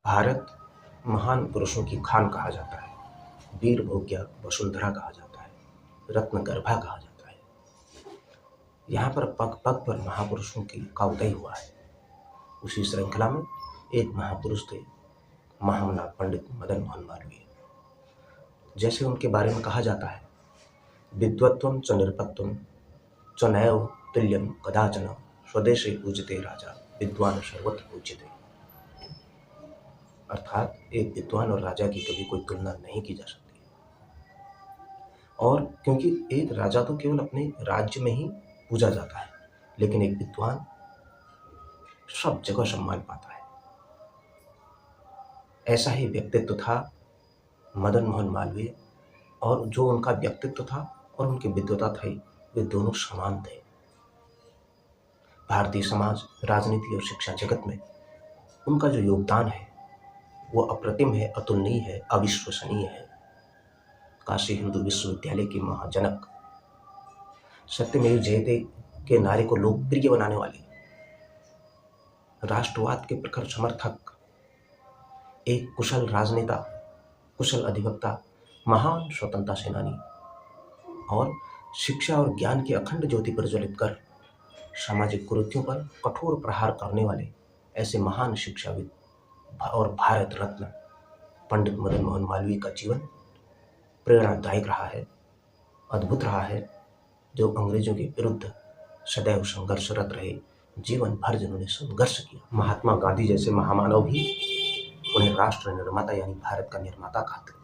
भारत महान पुरुषों की खान कहा जाता है, वीर भोग्या वसुंधरा कहा जाता है, रत्न गर्भा कहा जाता है। यहाँ पर पग पग पर महापुरुषों का उदय हुआ है। उसी श्रृंखला में एक महापुरुष थे, महामना पंडित मदन मोहन मालवीय। जैसे उनके बारे में कहा जाता है, विद्वत्वं च निरपत्वं च नैव तुल्यं कदाचन स्वदेशे पूज्यते राजा विद्वान सर्वत्र पूज्यते। अर्थात एक विद्वान और राजा की कभी कोई तुलना नहीं की जा सकती। और क्योंकि एक राजा तो केवल अपने राज्य में ही पूजा जाता है, लेकिन एक विद्वान सब जगह सम्मान पाता है। ऐसा ही व्यक्तित्व था मदन मोहन मालवीय, और जो उनका व्यक्तित्व था और उनकी विद्वता थी, वे दोनों समान थे। भारतीय समाज, राजनीति और शिक्षा जगत में उनका जो योगदान है वो अप्रतिम है, अतुलनीय है, अविश्वसनीय है। काशी हिंदू विश्वविद्यालय के महाजनक, सत्यमेव जयते के नारे को लोकप्रिय बनाने वाले, राष्ट्रवाद के प्रखर समर्थक, एक कुशल राजनेता, कुशल अधिवक्ता, महान स्वतंत्रता सेनानी और शिक्षा और ज्ञान की अखंड ज्योति प्रज्वलित कर सामाजिक कुरीतियों पर कठोर प्रहार करने वाले ऐसे महान शिक्षाविद और भारत रत्न पंडित मदन मोहन मालवीय का जीवन प्रेरणादायक रहा है, अद्भुत रहा है। जो अंग्रेजों के विरुद्ध सदैव संघर्षरत रहे, जीवन भर जिन्होंने संघर्ष किया। महात्मा गांधी जैसे महामानव भी उन्हें राष्ट्र निर्माता यानी भारत का निर्माता कहते थे।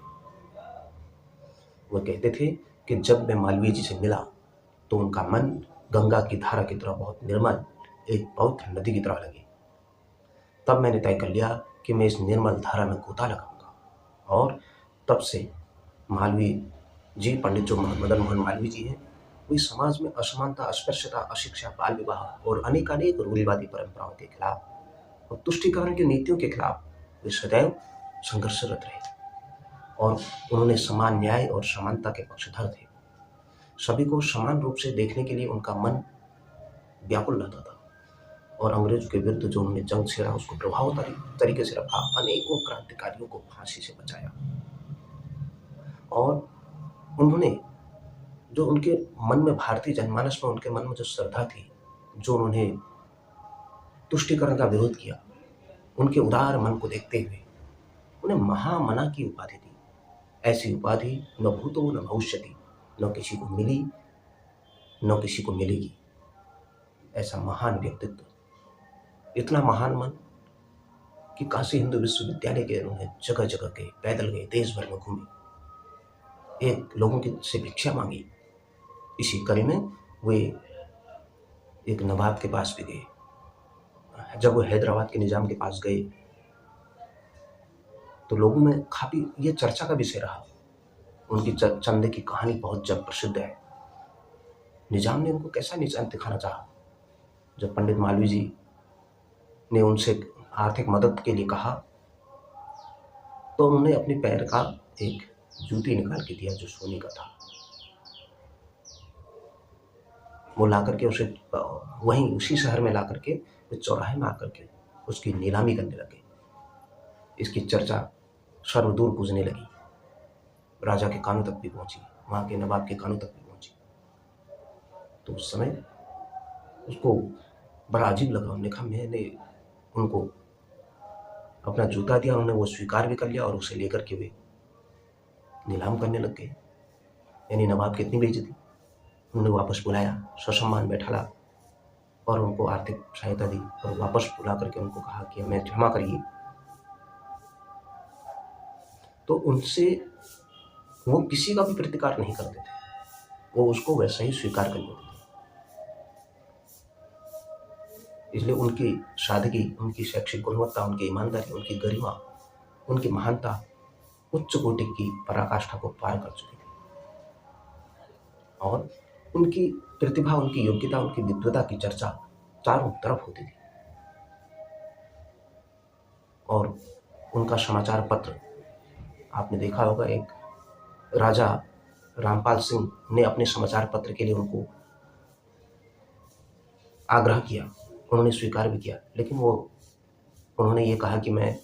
वो कहते थे कि जब मैं मालवीय जी से मिला तो उनका मन गंगा की धारा की तरह बहुत निर्मल, एक पवित्र नदी की तरह लगे। तब मैंने तय कर लिया कि मैं इस निर्मल धारा में गोता लगाऊंगा। और तब से मालवीय जी, पंडित जो मदन मोहन मालवीय जी हैं, वे समाज में असमानता, अस्पृश्यता, अशिक्षा, बाल विवाह और अनेकानेक रूढ़िवादी परंपराओं के खिलाफ और तुष्टीकरण की नीतियों के खिलाफ वे सदैव संघर्षरत रहे। और उन्होंने समान न्याय और समानता के पक्षधर थे। सभी को समान रूप से देखने के लिए उनका मन व्याकुल रहता था। और अंग्रेजों के विरुद्ध जो उन्होंने जंग छेड़ा, उसको प्रभावशाली तरीके से रखा, अनेकों क्रांतिकारियों को फांसी से बचाया। और उन्होंने जो उनके मन में, भारतीय जनमानस में, उनके मन में जो श्रद्धा थी, जो उन्होंने तुष्टीकरण का विरोध किया, उनके उदार मन को देखते हुए उन्हें महामना की उपाधि दी। ऐसी उपाधि न भूतो न भविष्यति, न किसी को मिली न किसी को मिलेगी। ऐसा महान व्यक्तित्व, इतना महान मन कि काशी हिंदू विश्वविद्यालय के उन्होंने जगह जगह के पैदल गए, देश भर में घूमे, एक लोगों की से भिक्षा मांगी। इसी कड़ी में वे एक नवाब के पास भी गए। जब वो हैदराबाद के निजाम के पास गए तो लोगों में काफी ये चर्चा का विषय रहा। उनकी चंदे की कहानी बहुत जब प्रसिद्ध है। निजाम ने उनको कैसा निशान दिखाना चाहा। जब पंडित मालवीय जी ने उनसे आर्थिक मदद के लिए कहा तो उन्होंने अपने पैर का एक जूती निकाल के दिया जो सोने का था। वो ला करके उसे वहीं उसी शहर में ला करके चौराहे में आकर के उसकी नीलामी करने लगे। इसकी चर्चा सर्वदूर गूंजने लगी, राजा के कानों तक भी पहुंची, वहां के नवाब के कानों तक भी पहुंची। तो उस समय उसको बड़ा अजीब लगा। उन्होंने कहा, मैंने उनको अपना जूता दिया, उन्होंने वो स्वीकार भी कर लिया और उसे लेकर के वे नीलाम करने लग गए। यानी नवाब की इतनी बेइज्जती। उन्होंने वापस बुलाया, ससम्मान बैठाला और उनको आर्थिक सहायता दी और वापस बुला करके उनको कहा कि हमें क्षमा करिए। तो उनसे वो किसी का भी प्रतिकार नहीं करते थे, वो उसको वैसा ही स्वीकार कर लेते थे। इसलिए उनकी सादगी, उनकी शैक्षिक गुणवत्ता, उनकी ईमानदारी, उनकी गरिमा, उनकी महानता उच्च कोटि की पराकाष्ठा को पार कर चुकी थी। और उनकी प्रतिभा, उनकी योग्यता, उनकी विद्वता की चर्चा चारों तरफ होती थी। और उनका समाचार पत्र आपने देखा होगा, एक राजा रामपाल सिंह ने अपने समाचार पत्र के लिए उनको आग्रह किया, उन्होंने स्वीकार भी किया, लेकिन उन्होंने ये कहा कि मैं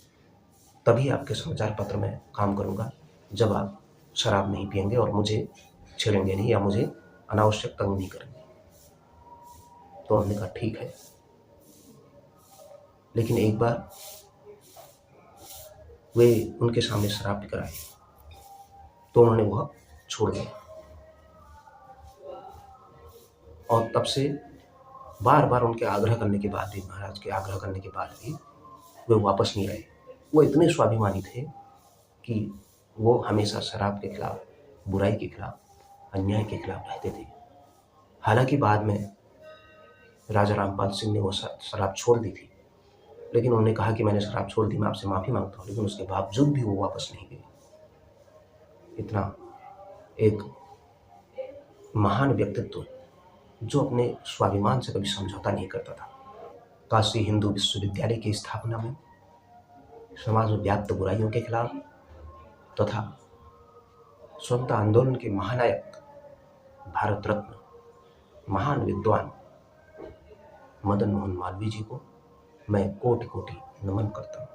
तभी आपके समाचार पत्र में काम करूँगा जब आप शराब नहीं पिएंगे और मुझे छेड़ेंगे नहीं या मुझे अनावश्यक तंग नहीं करेंगे। तो हमने कहा ठीक है। लेकिन एक बार वे उनके सामने शराब पीकर आए तो उन्होंने वह छोड़ दिया और तब से बार बार उनके आग्रह करने के बाद भी, महाराज के आग्रह करने के बाद भी वे वापस नहीं आए। वो इतने स्वाभिमानी थे कि वो हमेशा शराब के खिलाफ, बुराई के खिलाफ, अन्याय के खिलाफ रहते थे। हालांकि बाद में राजा रामपाल सिंह ने वो शराब छोड़ दी थी, लेकिन उन्होंने कहा कि मैंने शराब छोड़ दी, मैं आपसे माफ़ी मांगता हूँ, लेकिन उसके बावजूद भी वो वापस नहीं गए। इतना एक महान व्यक्तित्व जो अपने स्वाभिमान से कभी समझौता नहीं करता था। काशी हिंदू विश्वविद्यालय की स्थापना में, समाज में व्याप्त बुराइयों के खिलाफ तथा स्वतंत्रता आंदोलन के महानायक, भारत रत्न, महान विद्वान मदन मोहन मालवीय जी को मैं कोटि कोटि नमन करता हूँ।